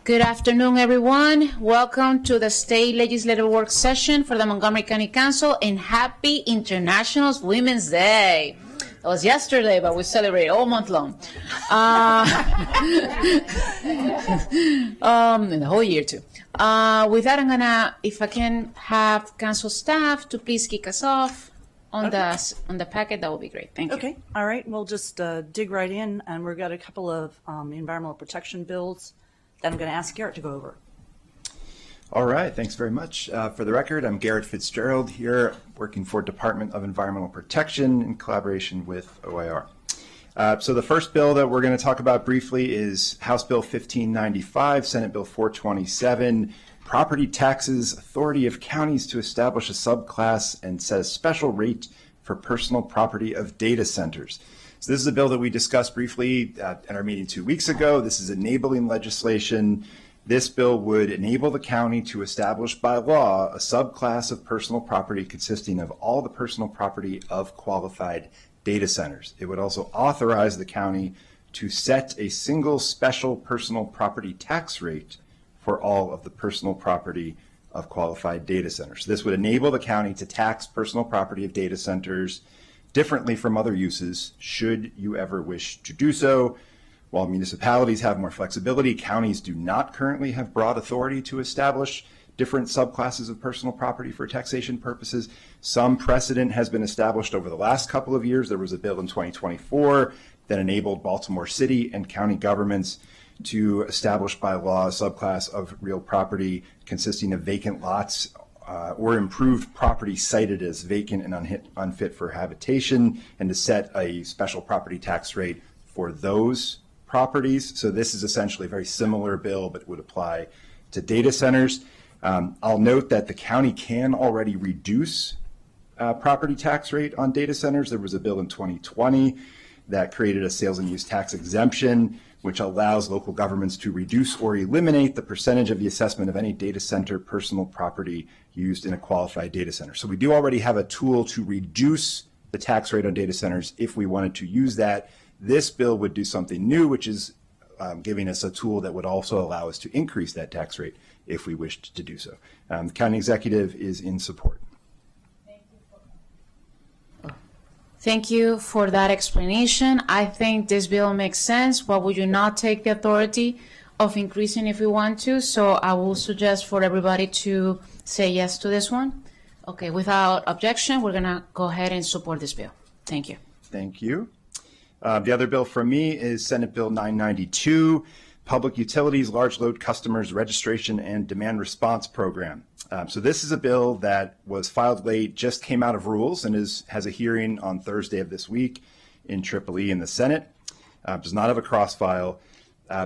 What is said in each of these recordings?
Good afternoon, everyone. Welcome to the State Legislative Work Session for the Montgomery County Council, and happy International Women's Day. That was yesterday, but we celebrate all month long. And the whole year, too. With that, I'm gonna, if I can have council staff to please kick us off on the packet, that would be great. Thank you. Okay, all right, we'll just dig right in, and we've got a couple of environmental protection bills that I'm going to ask Garrett to go over. All right, thanks very much. For the record, I'm Garrett Fitzgerald here, working for Department of Environmental Protection in collaboration with OIR. So the first bill that we're going to talk about briefly is House Bill 1595, Senate Bill 427, Property Taxes, Authority of Counties to establish a subclass and set a special rate for personal property of data centers. So this is a bill that we discussed briefly at our meeting 2 weeks ago. This is enabling legislation. This bill would enable the county to establish by law a subclass of personal property consisting of all the personal property of qualified data centers. It would also authorize the county to set a single special personal property tax rate for all of the personal property of qualified data centers. So this would enable the county to tax personal property of data centers differently from other uses, should you ever wish to do so. While municipalities have more flexibility, counties do not currently have broad authority to establish different subclasses of personal property for taxation purposes. Some precedent has been established over the last couple of years. There was a bill in 2024 that enabled Baltimore City and county governments to establish by law a subclass of real property consisting of vacant lots or improved property cited as vacant and unfit for habitation, and to set a special property tax rate for those properties. So this is essentially a very similar bill, but would apply to data centers. I'll note that the county can already reduce property tax rate on data centers. There was a bill in 2020 that created a sales and use tax exemption, which allows local governments to reduce or eliminate the percentage of the assessment of any data center personal property used in a qualified data center. So we do already have a tool to reduce the tax rate on data centers if we wanted to use that. This bill would do something new, which is giving us a tool that would also allow us to increase that tax rate if we wished to do so. The county executive is in support. Thank you for that explanation. I think this bill makes sense. Why would you not take the authority of increasing if we want to? So I will suggest for everybody to say yes to this one. Okay, without objection, we're gonna go ahead and support this bill. Thank you. Thank you. The other bill from me is Senate Bill 992, Public Utilities Large Load Customers Registration and Demand Response Program. So this is a bill that was filed late, just came out of rules, and has a hearing on Thursday of this week in EEE in the Senate. Does not have a cross-file.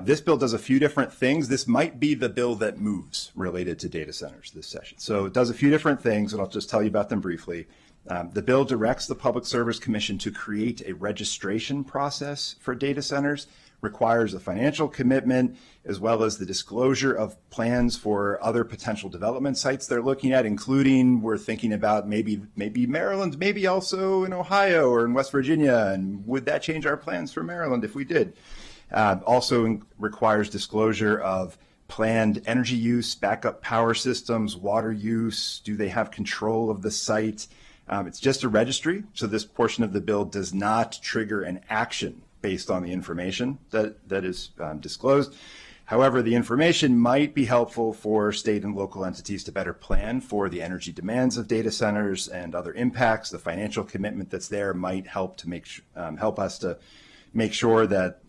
This bill does a few different things. This might be the bill that moves related to data centers this session. So it does a few different things, and I'll just tell you about them briefly. The bill directs the Public Service Commission to create a registration process for data centers, requires a financial commitment, as well as the disclosure of plans for other potential development sites they're looking at, including we're thinking about maybe Maryland, maybe also in Ohio or in West Virginia, and would that change our plans for Maryland if we did? Also requires disclosure of planned energy use, backup power systems, water use, do they have control of the site? It's just a registry, so this portion of the bill does not trigger an action based on the information that is disclosed. However, the information might be helpful for state and local entities to better plan for the energy demands of data centers and other impacts. The financial commitment that's there might help to help us to make sure that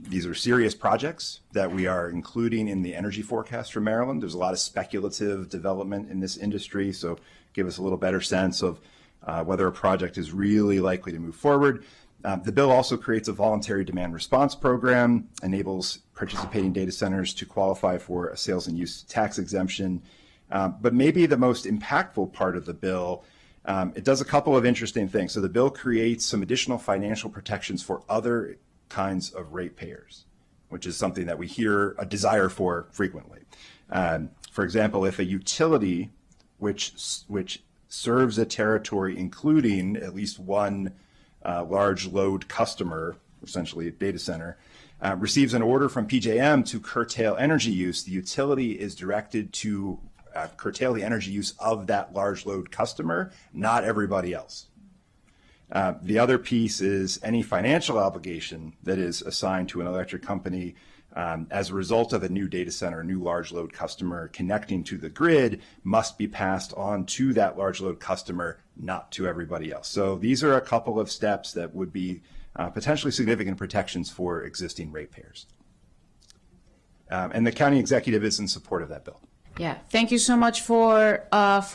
these are serious projects that we are including in the energy forecast for Maryland. There's a lot of speculative development in this industry, so give us a little better sense of whether a project is really likely to move forward. The bill also creates a voluntary demand response program, enables participating data centers to qualify for a sales and use tax exemption. But maybe the most impactful part of the bill, it does a couple of interesting things. So the bill creates some additional financial protections for other kinds of ratepayers, which is something that we hear a desire for frequently. For example, if a utility which serves a territory including at least one large load customer essentially a data center, receives an order from PJM to curtail energy use, the utility is directed to curtail the energy use of that large load customer, not everybody else. The other piece is any financial obligation that is assigned to an electric company as a result of a new data center, new large load customer connecting to the grid must be passed on to that large load customer, not to everybody else. So these are a couple of steps that would be potentially significant protections for existing ratepayers. And the county executive is in support of that bill. Yeah, thank you so much for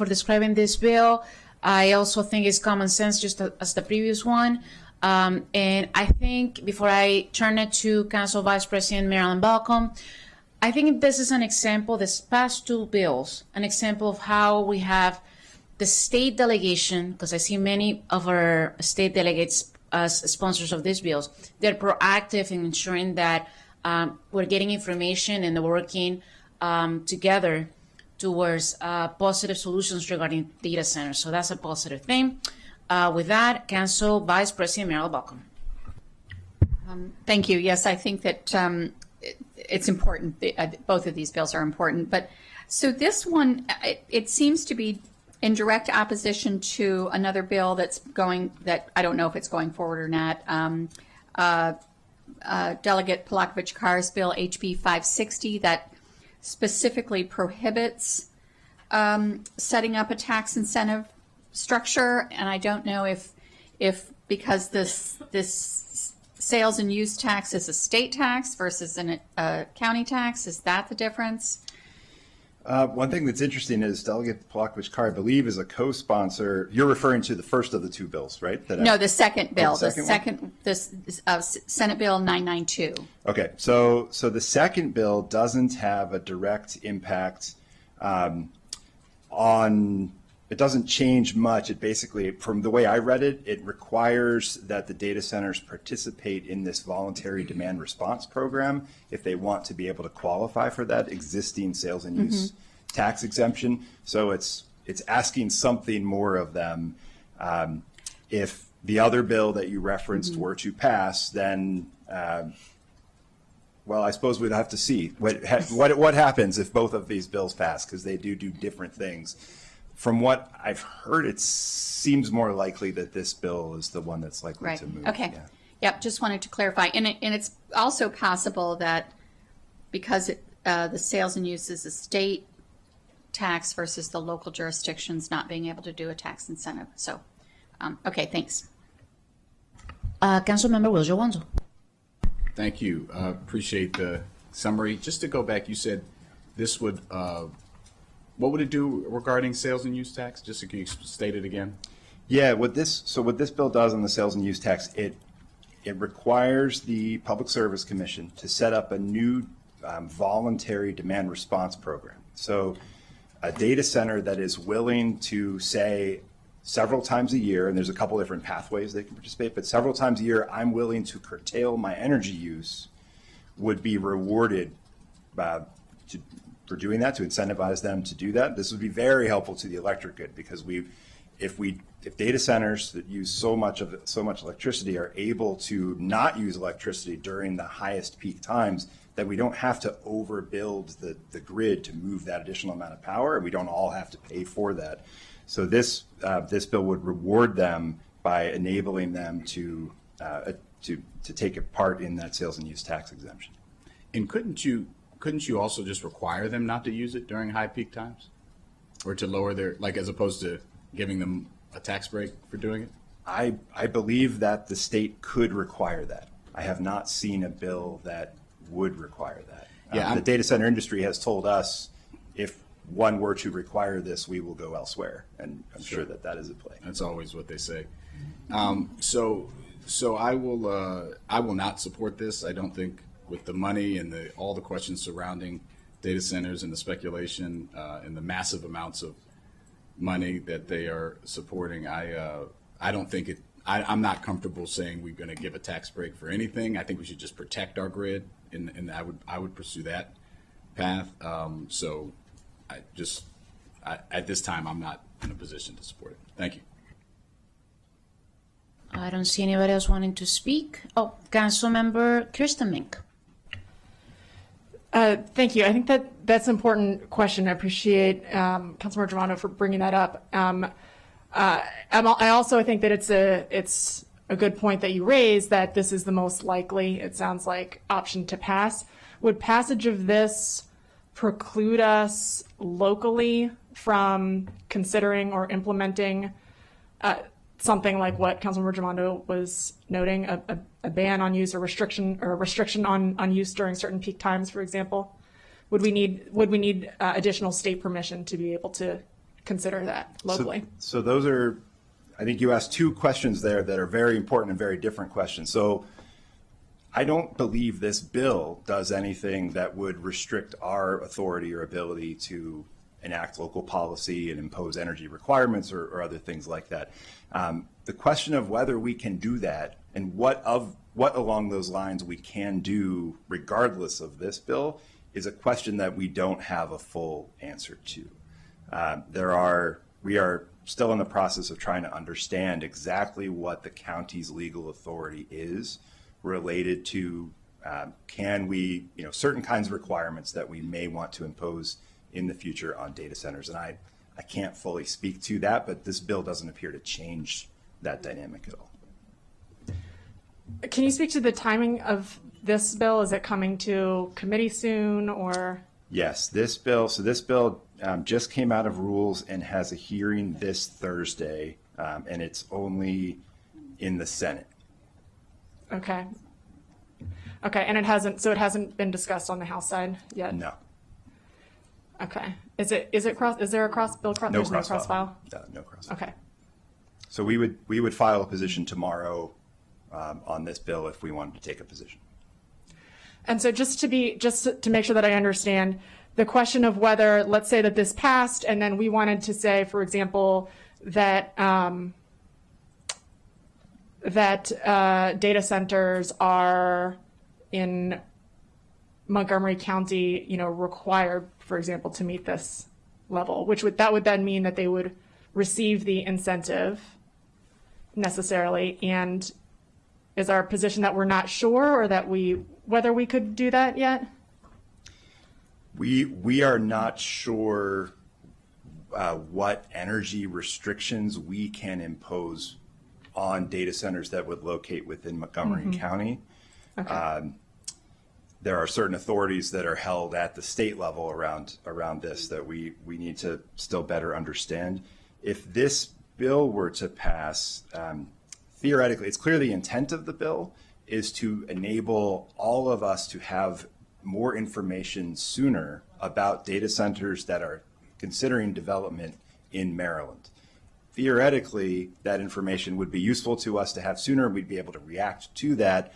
describing this bill. I also think it's common sense, just as the previous one. And I think before I turn it to Council Vice President Marilyn Balcom, I think this is an example, this past two bills, an example of how we have the state delegation, because I see many of our state delegates as sponsors of these bills. They're proactive in ensuring that we're getting information and working together towards positive solutions regarding data centers. So that's a positive thing. With that, Council Vice President Meryl Balcom. Thank you. Yes, I think that it's important. Both of these bills are important. But so this one, it seems to be in direct opposition to another bill that I don't know if it's going forward or not. Delegate Polakovich-Carr's bill, HB 560, that specifically prohibits setting up a tax incentive structure, and I don't know if because this sales and use tax is a state tax versus a county tax, is that the difference? One thing that's interesting is Delegate Polakovich-Carr, I believe, is a co-sponsor. You're referring to the first of the two bills, right? No, the second bill. the second Senate Bill 992. Okay, so the second bill doesn't have a direct impact on. It doesn't change much. It basically, from the way I read it, it requires that the data centers participate in this voluntary demand response program if they want to be able to qualify for that existing sales and use tax exemption. So it's asking something more of them. If the other bill that you referenced were to pass, then well, I suppose we'd have to see what happens if both of these bills pass, because they do different things. From what I've heard, it seems more likely that this bill is the one that's likely to move. Okay. Yeah. Yep. Just wanted to clarify, and it's also possible that because the sales and use is a state tax versus the local jurisdictions not being able to do a tax incentive. So, okay. Thanks. Councilmember Wiljo Wanzo. Thank you. Appreciate the summary. Just to go back, you said this would. What would it do regarding sales and use tax? Just so can you state it again? Yeah, what this bill does on the sales and use tax, it requires the Public Service Commission to set up a new voluntary demand response program. So a data center that is willing to say several times a year, and there's a couple different pathways they can participate, but several times a year, I'm willing to curtail my energy use, would be rewarded for doing that, to incentivize them to do that. This would be very helpful to the electric grid, because if data centers that use so much electricity are able to not use electricity during the highest peak times, that we don't have to overbuild the grid to move that additional amount of power, and we don't all have to pay for that. So this bill would reward them by enabling them to take a part in that sales and use tax exemption. And couldn't you also just require them not to use it during high peak times, or to lower their, like, as opposed to giving them a tax break for doing it? I believe that the state could require that. I have not seen a bill that would require that. Yeah, the data center industry has told us if one were to require this, we will go elsewhere, and I'm sure that is at play. That's always what they say. So I will not support this. I don't think, with the money and all the questions surrounding data centers and the speculation and the massive amounts of money that they are supporting, I don't think it. I'm not comfortable saying we're going to give a tax break for anything. I think we should just protect our grid, and I would pursue that path. So at this time, I'm not in a position to support it. Thank you. I don't see anybody else wanting to speak. Oh, Councilmember Kirsten Mink. Thank you. I think that's an important question. I appreciate Councilmember Germano for bringing that up. I also think that it's a good point that you raised that this is the most likely, it sounds like, option to pass. Would passage of this preclude us locally from considering or implementing something like what Councilmember Germano was noting, a ban on use or a restriction on use during certain peak times, for example? Would we need additional state permission to be able to consider that locally? So those are, I think you asked two questions there that are very important and very different questions. So I don't believe this bill does anything that would restrict our authority or ability to enact local policy and impose energy requirements or other things like that. The question of whether we can do that and what along those lines we can do regardless of this bill is a question that we don't have a full answer to. We are still in the process of trying to understand exactly what the county's legal authority is related to can we, certain kinds of requirements that we may want to impose in the future on data centers. And I can't fully speak to that, but this bill doesn't appear to change that dynamic at all. Can you speak to the timing of this bill? Is it coming to committee soon or? Yes, this bill just came out of rules and has a hearing this Thursday, and it's only in the Senate. Okay. Okay, and it hasn't been discussed on the House side yet? No. Okay. Is there a cross bill? No There's cross no cross file? No cross. Okay. So we would file a position tomorrow on this bill if we wanted to take a position. And so just to make sure that I understand, the question of whether, let's say that this passed and then we wanted to say, for example, that data centers are in Montgomery County, required, for example, to meet this level, that would then mean that they would receive the incentive necessarily. And is our position that we're not sure or that whether we could do that yet? We are not sure what energy restrictions we can impose on data centers that would locate within Montgomery County. Okay. There are certain authorities that are held at the state level around this that we need to still better understand. If this bill were to pass, theoretically, it's clear the intent of the bill is to enable all of us to have more information sooner about data centers that are considering development in Maryland. Theoretically, that information would be useful to us to have sooner. We'd be able to react to that.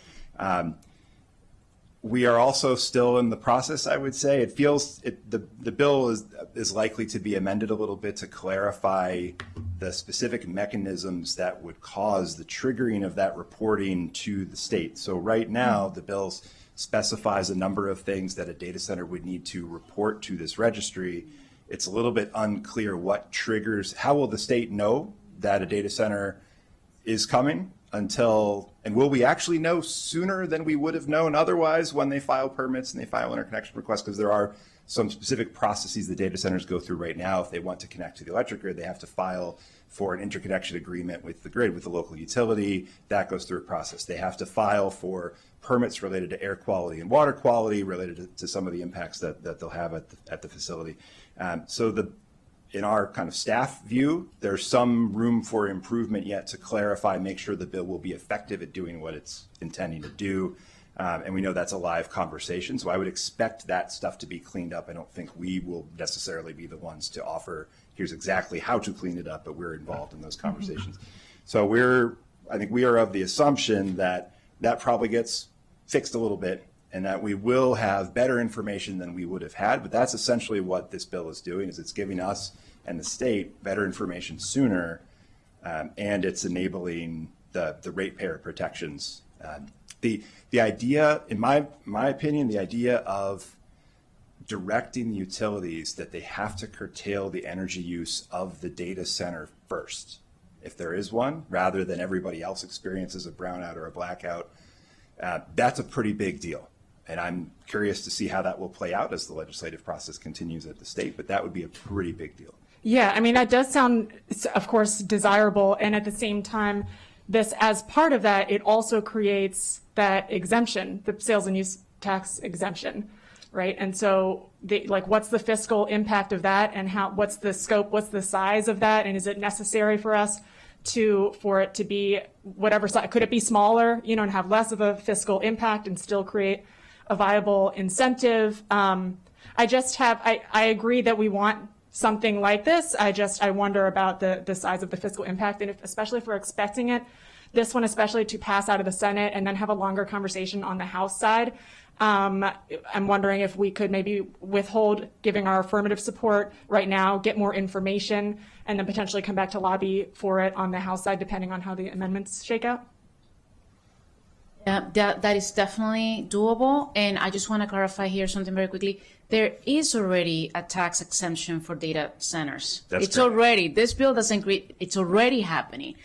We are also still in the process, I would say. It feels the bill is likely to be amended a little bit to clarify the specific mechanisms that would cause the triggering of that reporting to the state. So right now, the bill specifies a number of things that a data center would need to report to this registry. It's a little bit unclear what triggers, how will the state know that a data center is coming and will we actually know sooner than we would have known otherwise when they file permits and they file interconnection requests? Because there are some specific processes the data centers go through right now. If they want to connect to the electric grid, they have to file for an interconnection agreement with the grid, with the local utility. That goes through a process. They have to file for permits related to air quality and water quality, related to some of the impacts that they'll have at the facility. In our kind of staff view, there's some room for improvement yet to clarify, make sure the bill will be effective at doing what it's intending to do. And we know that's a live conversation, so I would expect that stuff to be cleaned up. I don't think we will necessarily be the ones to offer, here's exactly how to clean it up, but we're involved in those conversations. So I think we are of the assumption that that probably gets fixed a little bit and that we will have better information than we would have had. But that's essentially what this bill is doing, is it's giving us and the state better information sooner, and it's enabling the ratepayer protections. The idea, in my opinion, the idea of directing the utilities that they have to curtail the energy use of the data center first if there is one, rather than everybody else experiences a brownout or a blackout, that's a pretty big deal. And I'm curious to see how that will play out as the legislative process continues at the state, but that would be a pretty big deal. Yeah, I mean, that does sound, of course, desirable. And at the same time, this, as part of that, it also creates that exemption, the sales and use tax exemption, right? And so, what's the fiscal impact of that, and what's the scope, what's the size of that, and is it necessary for us for it to be whatever size? Could it be smaller, and have less of a fiscal impact and still create a viable incentive? I agree that we want something like this. I wonder about the size of the fiscal impact, and especially if we're expecting this one especially to pass out of the Senate and then have a longer conversation on the House side. I'm wondering if we could maybe withhold giving our affirmative support right now, get more information, and then potentially come back to lobby for it on the House side, depending on how the amendments shake out. Yeah, that is definitely doable. And I just want to clarify here something very quickly. There is already a tax exemption for data centers. That's correct. This bill doesn't create, it's already happening.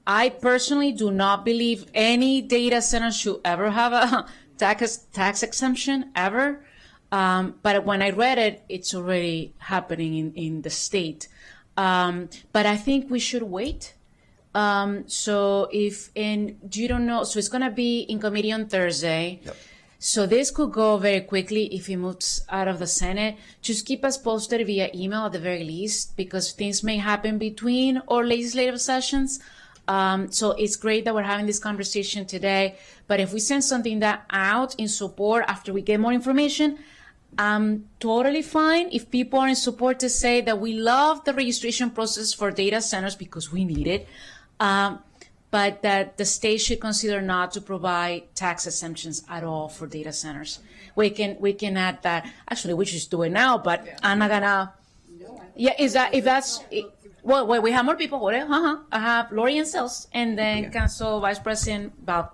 I personally do not believe any data center should ever have a tax exemption ever. But when I read it, it's already happening in the state. But I think we should wait. So you don't know, so it's going to be in committee on Thursday. Yep. So this could go very quickly if it moves out of the Senate. Just keep us posted via email at the very least, because things may happen between our legislative sessions. So it's great that we're having this conversation today, but if we send something out in support after we get more information, I'm totally fine if people are in support to say that we love the registration process for data centers because we need it, but that the state should consider not to provide tax exemptions at all for data centers. We can add that. Actually, we should do it now, but I'm not gonna. Yeah, well, we have more people. I have Lori and Sales, and then Council Vice President Bob.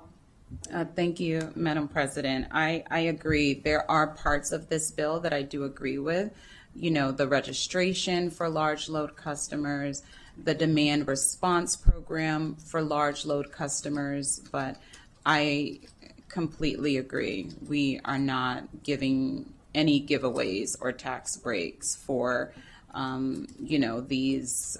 Thank you, Madam President. I agree. There are parts of this bill that I do agree with. The registration for large load customers, the demand response program for large load customers, but I completely agree. We are not giving any giveaways or tax breaks for these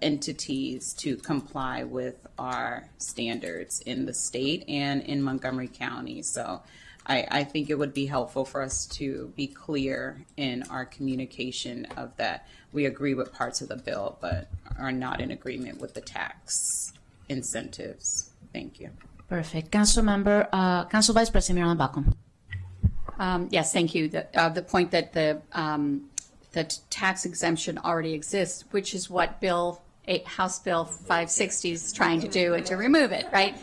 entities to comply with our standards in the state and in Montgomery County. So I think it would be helpful for us to be clear in our communication of that. We agree with parts of the bill, but are not in agreement with the tax incentives. Thank you. Perfect. Council Vice President Marilyn Baucom. Yes, thank you. The point that the tax exemption already exists, which is what House Bill 560 is trying to do, and to remove it, right?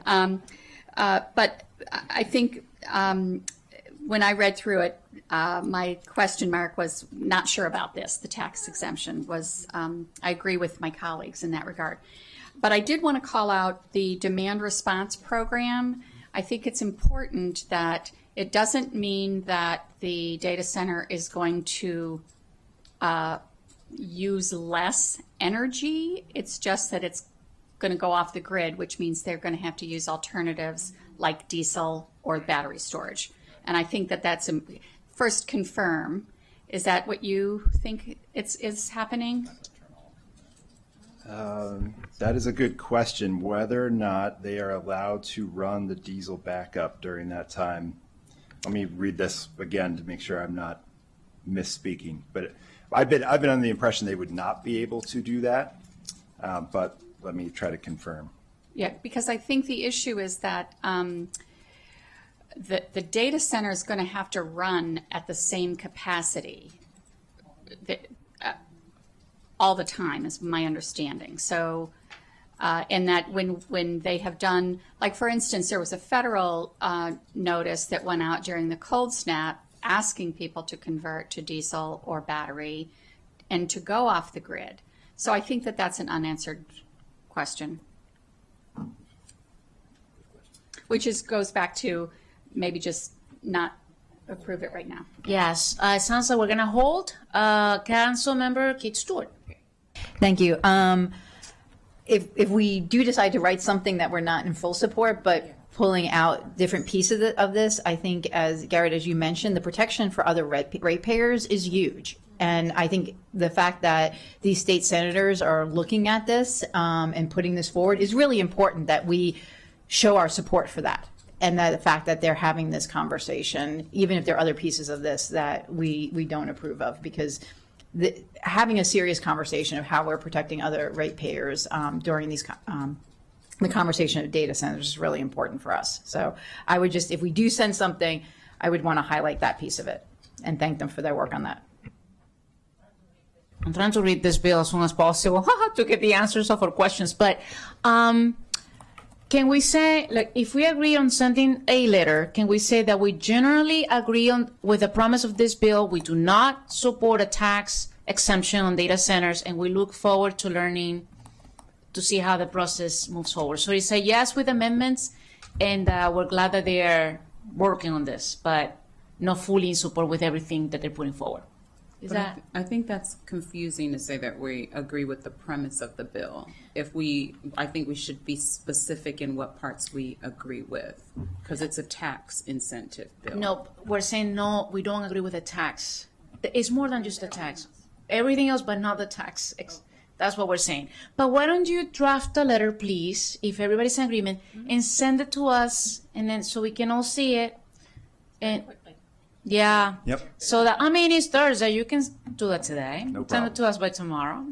But I think when I read through it, my question mark was not sure about this. The tax exemption was, I agree with my colleagues in that regard. But I did want to call out the demand response program. I think it's important that it doesn't mean that the data center is going to use less energy. It's just that it's going to go off the grid, which means they're going to have to use alternatives like diesel or battery storage. And I think that that's first confirm. Is that what you think is happening? That is a good question, whether or not they are allowed to run the diesel backup during that time. Let me read this again to make sure I'm not misspeaking. But I've been under the impression they would not be able to do that, but let me try to confirm. Yeah, because I think the issue is that the data center is going to have to run at the same capacity all the time, is my understanding. So, and that when they have done, like for instance, there was a federal notice that went out during the cold snap asking people to convert to diesel or battery and to go off the grid. So I think that that's an unanswered question, which goes back to maybe just not approve it right now. Yes, it sounds like we're going to hold. Council Member Kate Stewart. Thank you. if we do decide to write something that we're not in full support, but pulling out different pieces of this, I think, as Garrett, as you mentioned, the protection for other ratepayers is huge. And I think the fact that these state senators are looking at this and putting this forward is really important, that we show our support for that. And that the fact that they're having this conversation, even if there are other pieces of this that we don't approve of, because having a serious conversation of how we're protecting other ratepayers during these the conversation of data centers is really important for us. So I would just, if we do send something, I would want to highlight that piece of it and thank them for their work on that. I'm trying to read this bill as soon as possible to get the answers of our questions. But can we say, like, if we agree on sending a letter, can we say that we generally agree on with the premise of this bill? We do not support a tax exemption on data centers, and we look forward to learning to see how the process moves forward. So we say yes with amendments, and we're glad that they are working on this, but not fully in support with everything that they're putting forward. Is But that? I think that's confusing to say that we agree with the premise of the bill. I think we should be specific in what parts we agree with, because it's a tax incentive bill. No, we're saying no, we don't agree with the tax. It's more than just the tax. Everything else but not the tax. That's what we're saying. But why don't you draft a letter, please, if everybody's in agreement, and send it to us, and then so we can all see it. And yeah. Yep. So that, I mean, it's Thursday. You can do that today. No Send problem. it to us by tomorrow.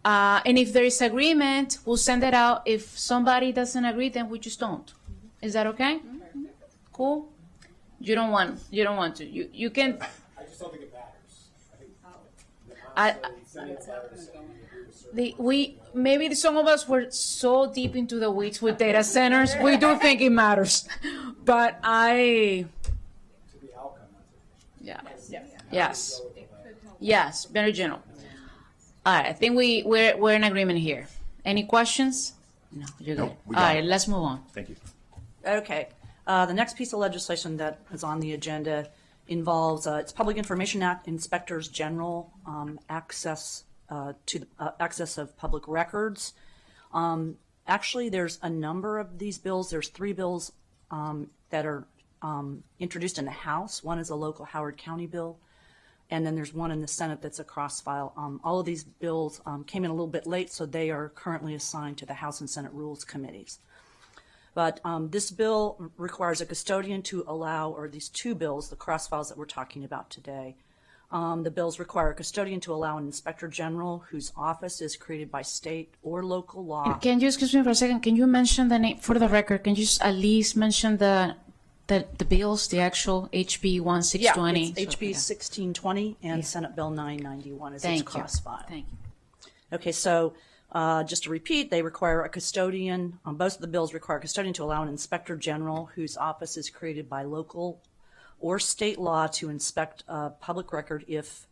And if there is agreement, we'll send it out. If somebody doesn't agree, then we just don't. Is that okay? Cool. You don't want to. You can. I just don't think it matters. I, maybe some of us were so deep into the weeds with data centers, we do think it matters. But yes, very general. All right, I think we're in agreement here. Any questions? No, you're good. Nope, we All got right, it. let's move on. Thank you. Okay. The next piece of legislation that is on the agenda involves, it's Public Information Act, Inspectors General access to the access of public records. Actually, there's a number of these bills. There's 3 bills that are introduced in the House. One is a local Howard County bill, and then there's one in the Senate that's a cross-file. All of these bills came in a little bit late, so they are currently assigned to the House and Senate Rules Committees. But this bill requires a custodian to allow, or these 2 bills, the cross-files that we're talking about today, the bills require a custodian to allow an inspector general whose office is created by state or local law. Can you excuse me for a second? Can you mention the name for the record? Can you just at least mention the bills, the actual HB 1620? Yeah, it's HB 1620 and Senate Bill 991 is its Thank you. cross-file. Thank you. Okay, so just to repeat, they require a custodian, both of the bills require a custodian to allow an inspector general whose office is created by local or state law to inspect a public record if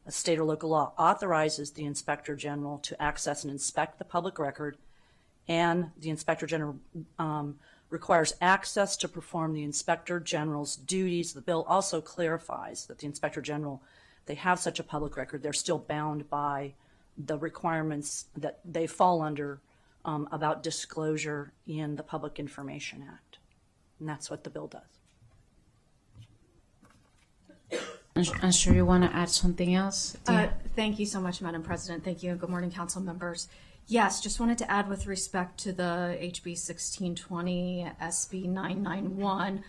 a state or local law authorizes the inspector general to access and inspect the public record, and the inspector general requires access to perform the inspector general's duties. The bill also clarifies that the inspector general, they have such a public record, they're still bound by the requirements that they fall under about disclosure in the Public Information Act. And that's what the bill does. I'm sure you want to add something else. Thank you so much, Madam President. Thank you. Good morning, council members. Yes, just wanted to add with respect to the HB 1620, SB 991,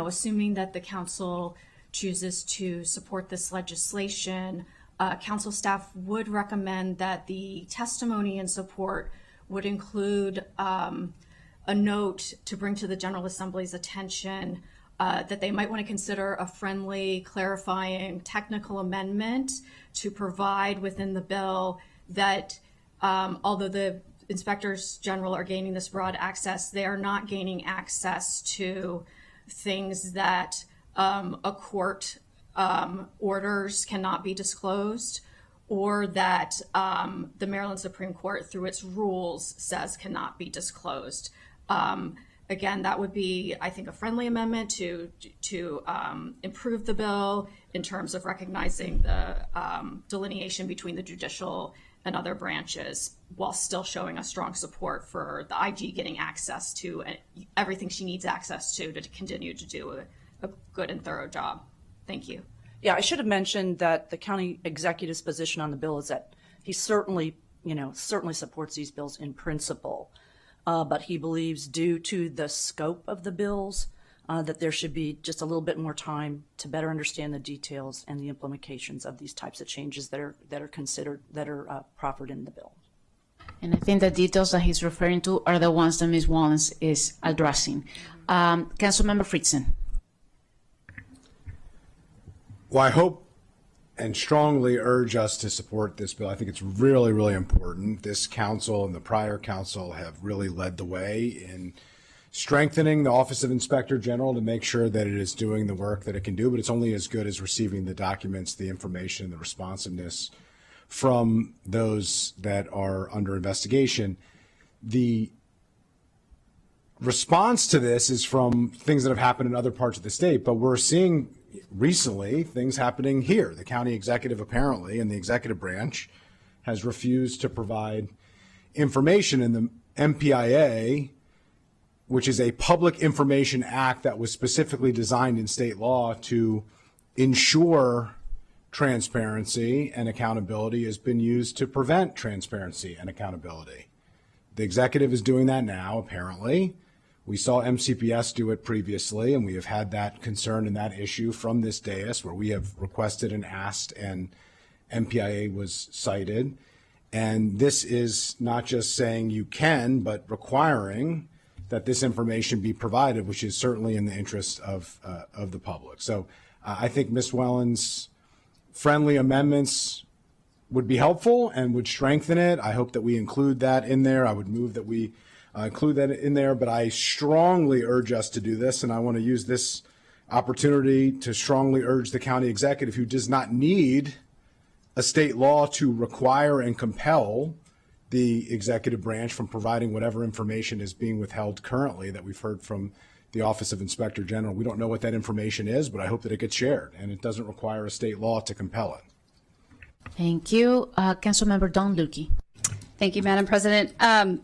assuming that the council chooses to support this legislation, council staff would recommend that the testimony in support would include a note to bring to the General Assembly's attention that they might want to consider a friendly, clarifying technical amendment to provide within the bill that although the inspectors general are gaining this broad access, they are not gaining access to things that a court orders cannot be disclosed, or that the Maryland Supreme Court, through its rules, says cannot be disclosed. Again, that would be, I think, a friendly amendment to improve the bill in terms of recognizing the delineation between the judicial and other branches while still showing a strong support for the IG getting access to everything she needs access to continue to do a good and thorough job. Thank you. Yeah, I should have mentioned that the county executive's position on the bill is that he certainly supports these bills in principle, but he believes due to the scope of the bills that there should be just a little bit more time to better understand the details and the implications of these types of changes that are considered, that are proffered in the bill. And I think the details that he's referring to are the ones that Ms. Wallens is addressing. Councilmember Fritzen. Well, I hope and strongly urge us to support this bill. I think it's really, really important. This council and the prior council have really led the way in strengthening the Office of Inspector General to make sure that it is doing the work that it can do, but it's only as good as receiving the documents, the information, the responsiveness from those that are under investigation. The response to this is from things that have happened in other parts of the state, but we're seeing recently things happening here. The county executive apparently, and the executive branch, has refused to provide information in the MPIA, which is a Public Information Act that was specifically designed in state law to ensure transparency and accountability, has been used to prevent transparency and accountability. The executive is doing that now, apparently. We saw MCPS do it previously, and we have had that concern and that issue from this dais where we have requested and asked, and MPIA was cited. And this is not just saying you can, but requiring that this information be provided, which is certainly in the interest of the public. So I think Ms. Wellens' friendly amendments would be helpful and would strengthen it. I hope that we include that in there. I would move that we include that in there, but I strongly urge us to do this, and I want to use this opportunity to strongly urge the county executive, who does not need a state law to require and compel the executive branch from providing whatever information is being withheld currently that we've heard from the Office of Inspector General. We don't know what that information is, but I hope that it gets shared, and it doesn't require a state law to compel it. Thank you. Councilmember Don Lukey. Thank you, Madam President. I'm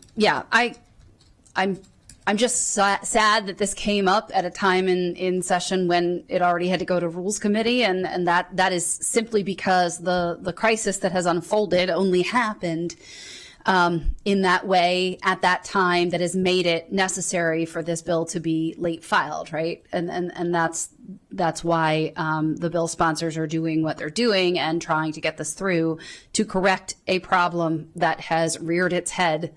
just sad that this came up at a time in session when it already had to go to Rules Committee, and that is simply because the crisis that has unfolded only happened in that way at that time that has made it necessary for this bill to be late filed, right? And that's why the bill sponsors are doing what they're doing and trying to get this through to correct a problem that has reared its head.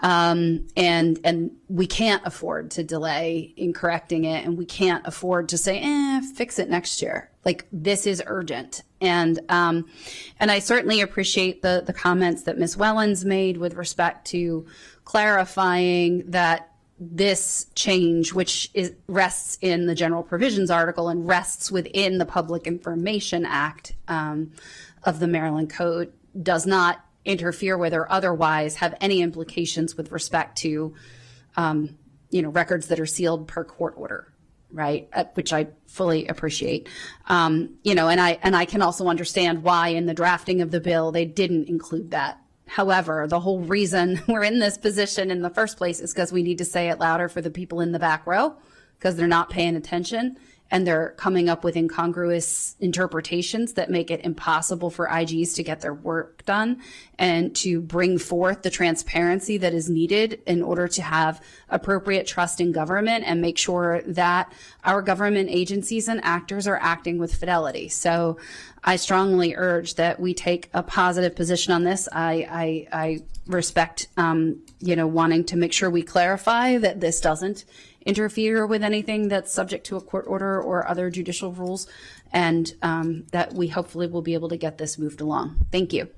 And we can't afford to delay in correcting it, and we can't afford to say, fix it next year. Like, this is urgent. And I certainly appreciate the comments that Ms. Wellens made with respect to clarifying that this change, which rests in the general provisions article and rests within the Public Information Act of the Maryland Code, does not interfere with or otherwise have any implications with respect to, records that are sealed per court order, right? Which I fully appreciate. And I can also understand why in the drafting of the bill they didn't include that. However, the whole reason we're in this position in the first place is because we need to say it louder for the people in the back row, because they're not paying attention and they're coming up with incongruous interpretations that make it impossible for IGs to get their work done and to bring forth the transparency that is needed in order to have appropriate trust in government and make sure that our government agencies and actors are acting with fidelity. So I strongly urge that we take a positive position on this. I respect, wanting to make sure we clarify that this doesn't interfere with anything that's subject to a court order or other judicial rules, and that we hopefully will be able to get this moved along. Thank you.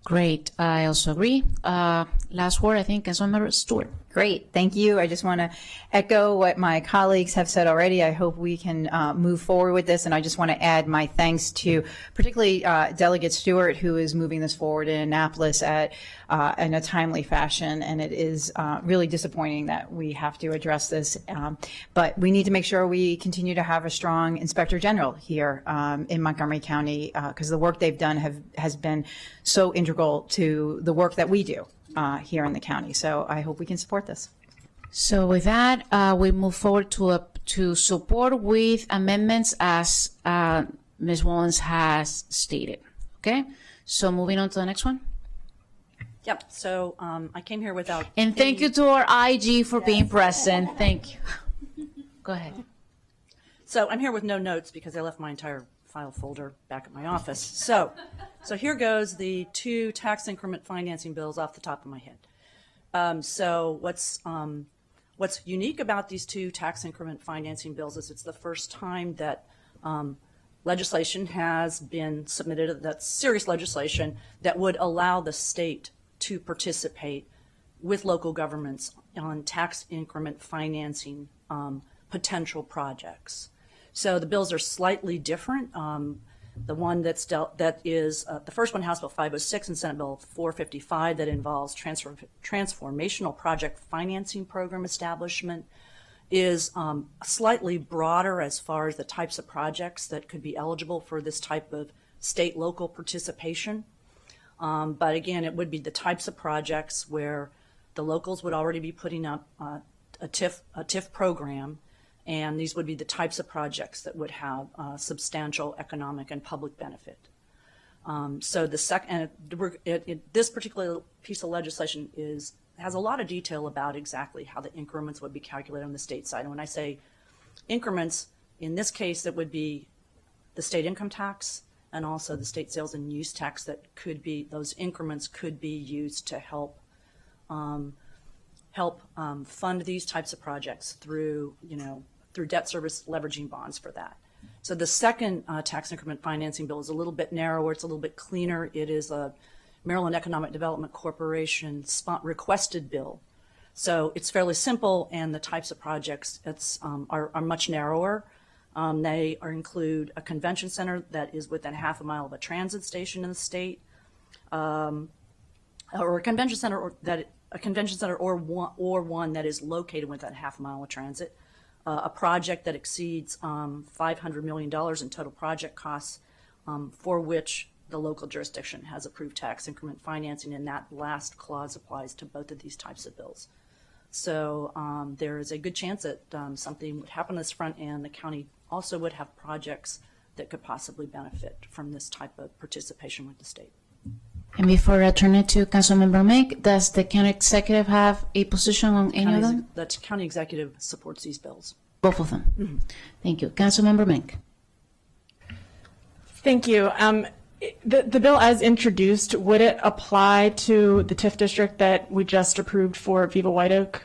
Great. I also agree. Last word, I think, Councilmember Stewart. Great, thank you. I just want to echo what my colleagues have said already. I hope we can move forward with this, and I just want to add my thanks to particularly Delegate Stewart, who is moving this forward in Annapolis in a timely fashion, and it is really disappointing that we have to address this, but we need to make sure we continue to have a strong Inspector General here in Montgomery County, because the work they've done has been so integral integral to the work that we do here in the county. So I hope we can support this. So with that, we move forward to support with amendments as Ms. Wallens has stated. Okay? So moving on to the next one. Yep, so I came here without. And thank you to our IG for being present. Thank you. Go ahead. So I'm here with no notes because I left my entire file folder back at my office. So here goes the 2 tax increment financing bills off the top of my head. So what's unique about these 2 tax increment financing bills is it's the first time that legislation has been submitted, that's serious legislation that would allow the state to participate with local governments on tax increment financing potential projects. So the bills are slightly different. The one the first one, House Bill 506 and Senate Bill 455, that involves transformational project financing program establishment, is slightly broader as far as the types of projects that could be eligible for this type of state-local participation. But again, it would be the types of projects where the locals would already be putting up a TIF program, and these would be the types of projects that would have substantial economic and public benefit. So this particular piece of legislation has a lot of detail about exactly how the increments would be calculated on the state side. And when I say increments, in this case, it would be the state income tax and also the state sales and use tax those increments could be used to help fund these types of projects through debt service leveraging bonds for that. So the second tax increment financing bill is a little bit narrower. It's a little bit cleaner. It is a Maryland Economic Development Corporation requested bill. So it's fairly simple, and the types of projects are much narrower. They include a convention center that is within half a mile of a transit station in the state, or a convention center or one that is located within half a mile of transit. A project that exceeds $500 million in total project costs, for which the local jurisdiction has approved tax increment financing, and that last clause applies to both of these types of bills. So there is a good chance that something would happen on this front, and the county also would have projects that could possibly benefit from this type of participation with the state. And before I turn it to Councilmember Mick, does the county executive have a position on any of them? The county executive supports these bills. Both of them. Mm-hmm. Thank you. Councilmember Mick. Thank you. The bill as introduced, would it apply to the TIF district that we just approved for Viva White Oak?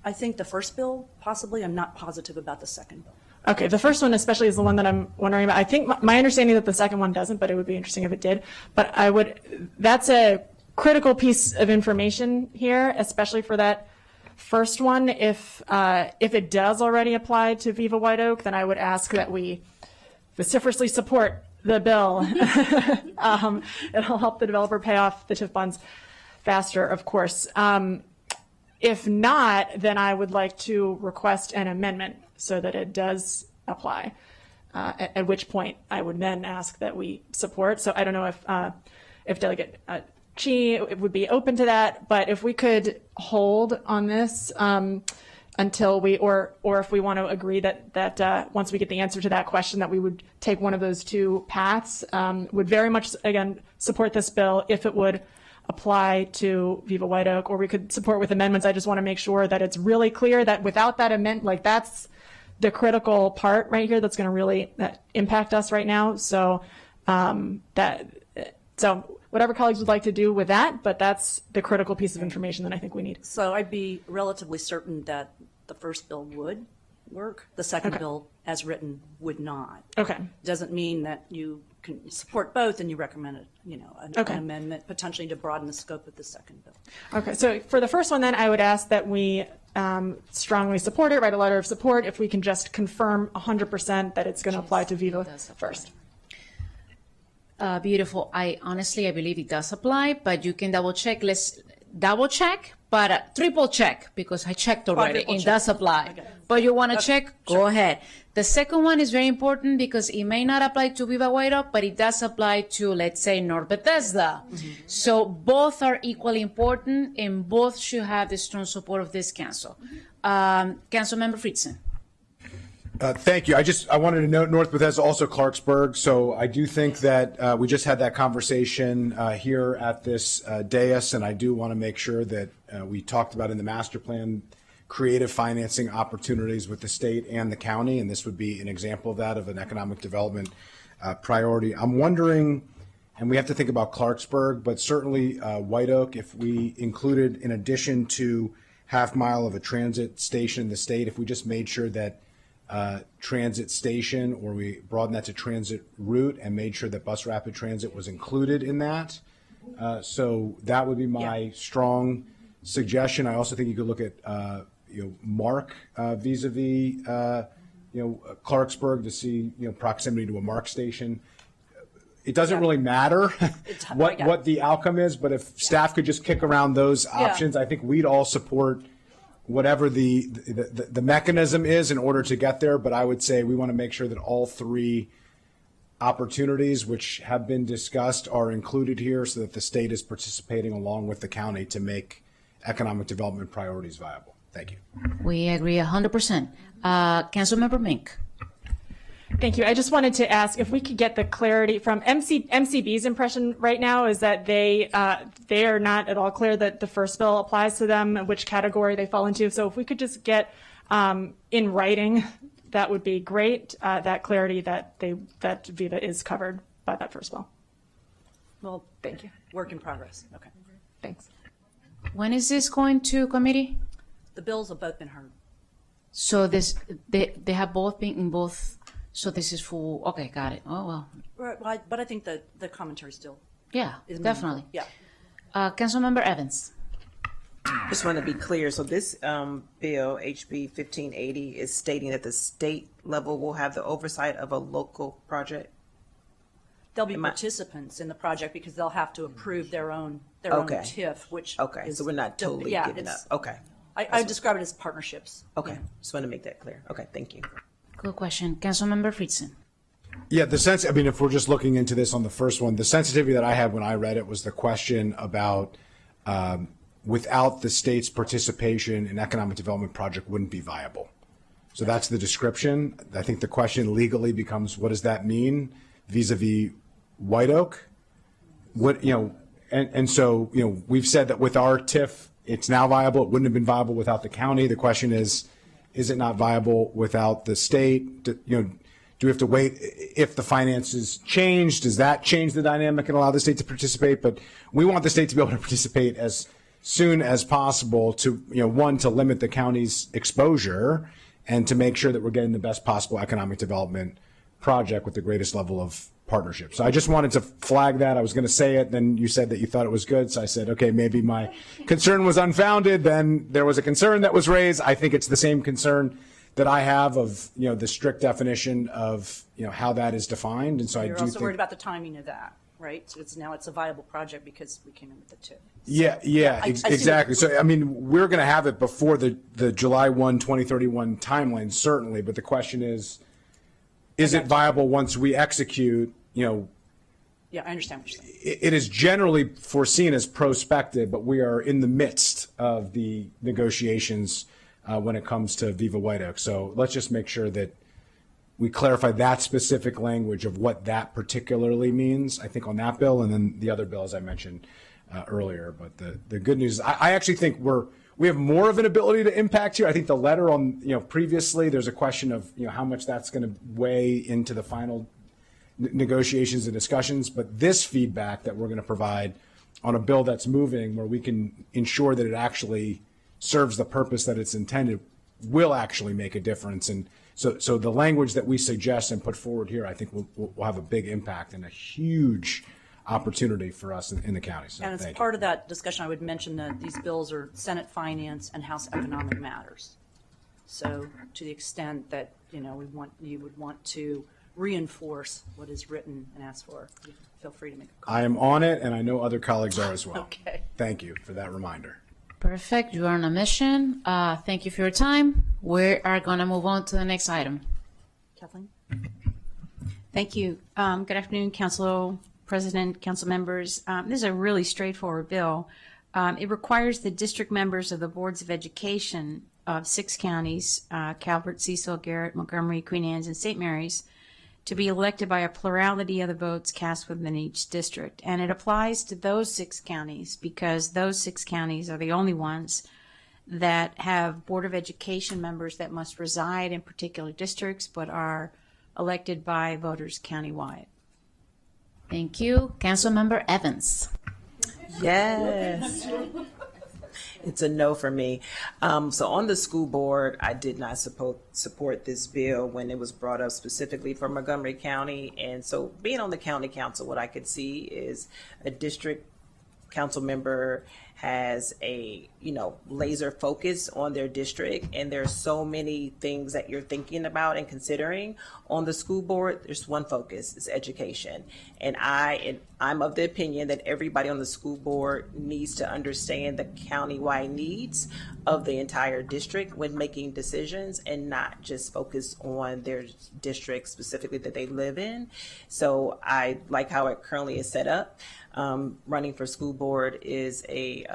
I think the first bill, possibly. I'm not positive about the second bill. Okay, the first one especially is the one that I'm wondering about. I think my understanding that the second one doesn't, but it would be interesting if it did. But that's a critical piece of information here, especially for that first one. If it does already apply to Viva White Oak, then I would ask that we vociferously support the bill. It'll help the developer pay off the TIF bonds faster, of course. If not, then I would like to request an amendment so that it does apply, at which point I would then ask that we support. So I don't know if Delegate Chi would be open to that, but if we could hold on this until or if we want to agree that once we get the answer to that question, that we would take one of those 2 paths, would very much, again, support this bill if it would apply to Viva White Oak, or we could support with amendments. I just want to make sure that it's really clear that without that amendment, that's the critical part right here that's going to really impact us right now. So so whatever colleagues would like to do with that, but that's the critical piece of information that I think we need. So I'd be relatively certain that the first bill would work. The second bill, as written, would not. Okay. Doesn't mean that you can support both and you recommend an amendment potentially to broaden the scope of the second bill. Okay. So for the first one, then I would ask that we strongly support it, write a letter of support, if we can just confirm 100% that it's going to apply to Viva first. Beautiful. I believe it does apply, but you can double check. Let's double check, but triple check, because I checked already. It does apply. Okay. but you want to check, go ahead. The second one is very important because it may not apply to Viva White Oak, but it does apply to, let's say, North Bethesda. So both are equally important, and both should have the strong support of this council. Councilmember Friedson. Thank you. I wanted to note North Bethesda, also Clarksburg. So I do think that we just had that conversation here at this dais, and I do want to make sure that we talked about in the master plan creative financing opportunities with the state and the county, and this would be an example of that, of an economic development priority. I'm wondering, and we have to think about Clarksburg, but certainly White Oak, if we included, in addition to half mile of a transit station in the state, if we just made sure that transit station, or we broaden that to transit route and made sure that bus rapid transit was included in that. So that would be my strong suggestion. I also think you could look at Mark vis-a-vis Clarksburg to see proximity to a Mark station. It doesn't really matter what the outcome is, but if staff could just kick around those options, I think we'd all support whatever the mechanism is in order to get there. But I would say we want to make sure that all three opportunities which have been discussed are included here, so that the state is participating along with the county to make economic development priorities viable. Thank you. We agree 100%. Councilmember Mink. Thank you. I just wanted to ask if we could get the clarity from MCB's impression right now is that they are not at all clear that the first bill applies to them, which category they fall into. So if we could just get in writing, that would be great. That clarity that Viva is covered by that first bill. Well, thank you. Work in progress. Okay. Thanks. When is this going to committee? The bills have both been heard. So they have both been in both. So this is full. Okay, got it. Oh, well. Right, but I think the commentary still. Yeah, is definitely. meaningful. Yeah. Councilmember Evans. Just want to be clear. So this bill, HB 1580, is stating that the state level will have the oversight of a local project. There'll be participants in the project because they'll have to approve their own TIF, which is, so we're not totally giving up. Okay. I describe it as partnerships. Okay. Just want to make that clear. Okay, thank you. Good question. Councilmember Friedson. Yeah, if we're just looking into this on the first one, the sensitivity that I had when I read it was the question about without the state's participation in economic development project wouldn't be viable. So that's the description. I think the question legally becomes, what does that mean vis-a-vis White Oak? So we've said that with our TIF, it's now viable. It wouldn't have been viable without the county. The question is it not viable without the state? Do we have to wait if the finances change? Does that change the dynamic and allow the state to participate? But we want the state to be able to participate as soon as possible to, one, to limit the county's exposure and to make sure that we're getting the best possible economic development project with the greatest level of partnership. So I just wanted to flag that. I was going to say it, then you said that you thought it was good. So I said, okay, maybe my concern was unfounded. Then there was a concern that was raised. I think it's the same concern that I have of, the strict definition of, how that is defined. And so You're I do also think. worried about the timing of that, right? So it's a viable project because we came in with the TIF. Exactly. So, we're going to have it before the July 1, 2031 timeline, certainly. But the question is it viable once we execute? Yeah, I understand what you're saying. It is generally foreseen as prospective, but we are in the midst of the negotiations when it comes to Viva White Oak. So let's just make sure that we clarify that specific language of what that particularly means, I think, on that bill, and then the other bill, as I mentioned earlier. But the good news is I actually think we have more of an ability to impact here. I think the letter on, previously, there's a question of, how much that's going to weigh into the final negotiations and discussions. But this feedback that we're going to provide on a bill that's moving, where we can ensure that it actually serves the purpose that it's intended, will actually make a difference. And so the language that we suggest and put forward here, I think will have a big impact and a huge opportunity for us in the county. So And as part of that discussion, I would mention that these bills are Senate Finance and House Economic Matters. So to the extent that, you would want to reinforce what is written and ask for, you feel free to make a comment. I am on it, and I know other colleagues are as well. Okay. Thank you for that reminder. Perfect. You are on a mission. Thank you for your time. We are going to move on to the next item. Kathleen? Thank you. Good afternoon, Council President, council members. This is a really straightforward bill. It requires the district members of the boards of education of 6 counties, Calvert, Cecil, Garrett, Montgomery, Queen Anne's, and St. Mary's, to be elected by a plurality of the votes cast within each district. And it applies to those 6 counties because those 6 counties are the only ones that have Board of Education members that must reside in particular districts but are elected by voters countywide. Thank you. Councilmember Evans. Yes. It's a no for me. So on the school board, I did not support this bill when it was brought up specifically for Montgomery County. And so being on the county council, what I could see is a district council member has a, laser focus on their district, and there's so many things that you're thinking about and considering. On the school board, there's one focus, it's education. And I'm of the opinion that everybody on the school board needs to understand the countywide needs of the entire district when making decisions and not just focus on their district specifically that they live in. So I like how it currently is set up. Running for school board is a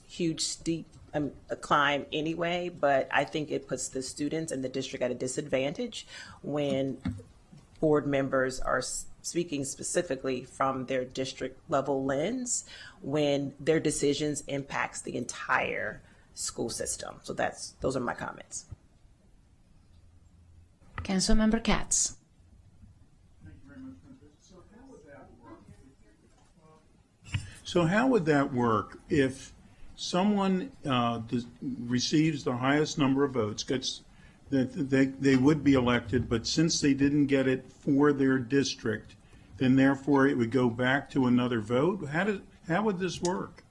huge, steep climb anyway, but I think it puts the students and the district at a disadvantage when board members are speaking specifically from their district level lens when their decisions impacts the entire school system. So those are my comments. Councilmember Katz. So how would that work if someone receives the highest number of votes, gets that they would be elected, but since they didn't get it for their district, then therefore it would go back to another vote? How would this work?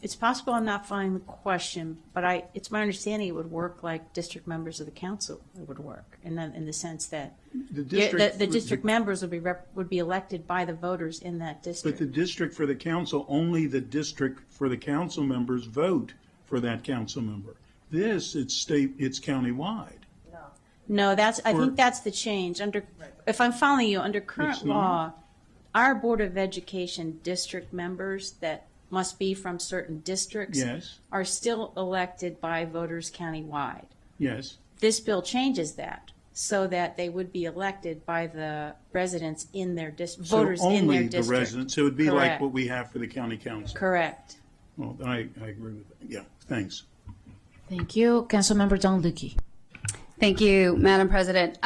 It's possible I'm not following the question, but it's my understanding it would work like district members of the council would work, in the sense that the district members would be elected by the voters in that district. But the district for the council, only the district for the council members vote for that council member. This, it's countywide. No, I think that's the change. If I'm following you, under current law, our Board of Education district members that must be from certain districts Yes. are still elected by voters countywide. Yes. This bill changes that so that they would be elected by the residents in their district, voters in their district. So only the residents, so it would be like Correct. what we have for the county council. Correct. Well, I agree with that. Yeah, thanks. Thank you. Councilmember Don Lukey. Thank you, Madam President.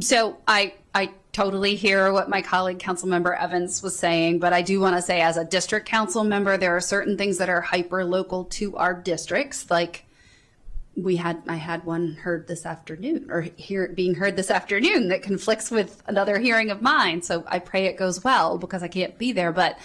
So I totally hear what my colleague, Councilmember Evans, was saying, but I do want to say as a district council member, there are certain things that are hyper local to our districts. Like I had one heard this afternoon, or being heard this afternoon, that conflicts with another hearing of mine. So I pray it goes well because I can't be there. But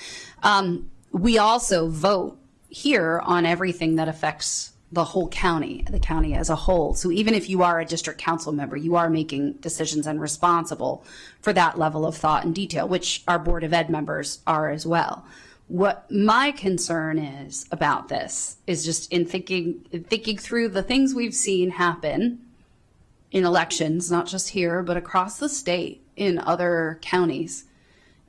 we also vote here on everything that affects the whole county, the county as a whole. So even if you are a district council member, you are making decisions and responsible for that level of thought and detail, which our Board of Ed members are as well. What my concern is about this is just in thinking through the things we've seen happen in elections, not just here, but across the state in other counties,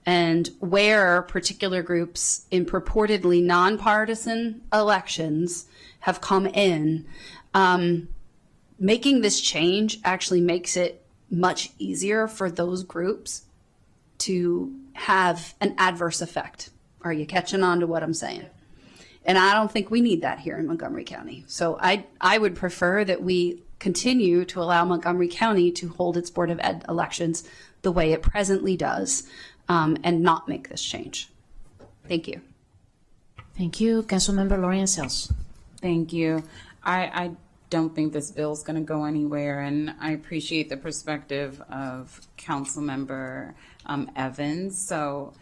and where particular groups in purportedly nonpartisan elections have come in. Making this change actually makes it much easier for those groups to have an adverse effect. Are you catching on to what I'm saying? And I don't think we need that here in Montgomery County. So I would prefer that we continue to allow Montgomery County to hold its Board of Ed elections the way it presently does, and not make this change. Thank you. Thank you. Councilmember Lorian Sells. Thank you. I don't think this bill is going to go anywhere, and I appreciate the perspective of Councilmember Evans. So,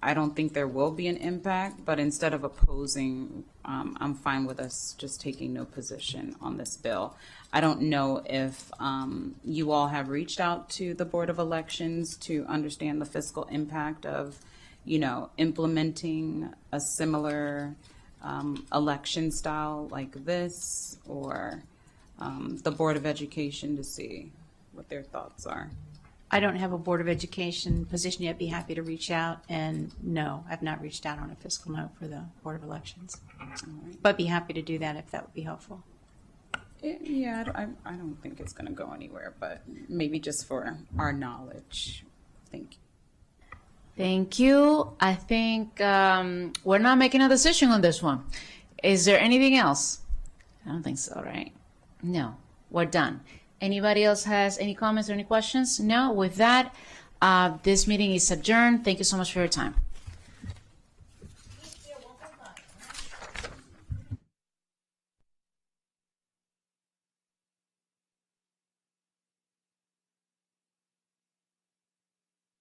I don't think there will be an impact, but instead of opposing, I'm fine with us just taking no position on this bill. I don't know if you all have reached out to the Board of Elections to understand the fiscal impact of, implementing a similar election style like this, or the Board of Education to see what their thoughts are? I don't have a Board of Education position yet. Be happy to reach out. And no, I've not reached out on a fiscal note for the Board of Elections. But be happy to do that if that would be helpful. Yeah, I don't think it's going to go anywhere, but maybe just for our knowledge. Thank you. Thank you. I think we're not making a decision on this one. Is there anything else? I don't think so, right? No, we're done. Anybody else has any comments or any questions? No? With that, this meeting is adjourned. Thank you so much for your time.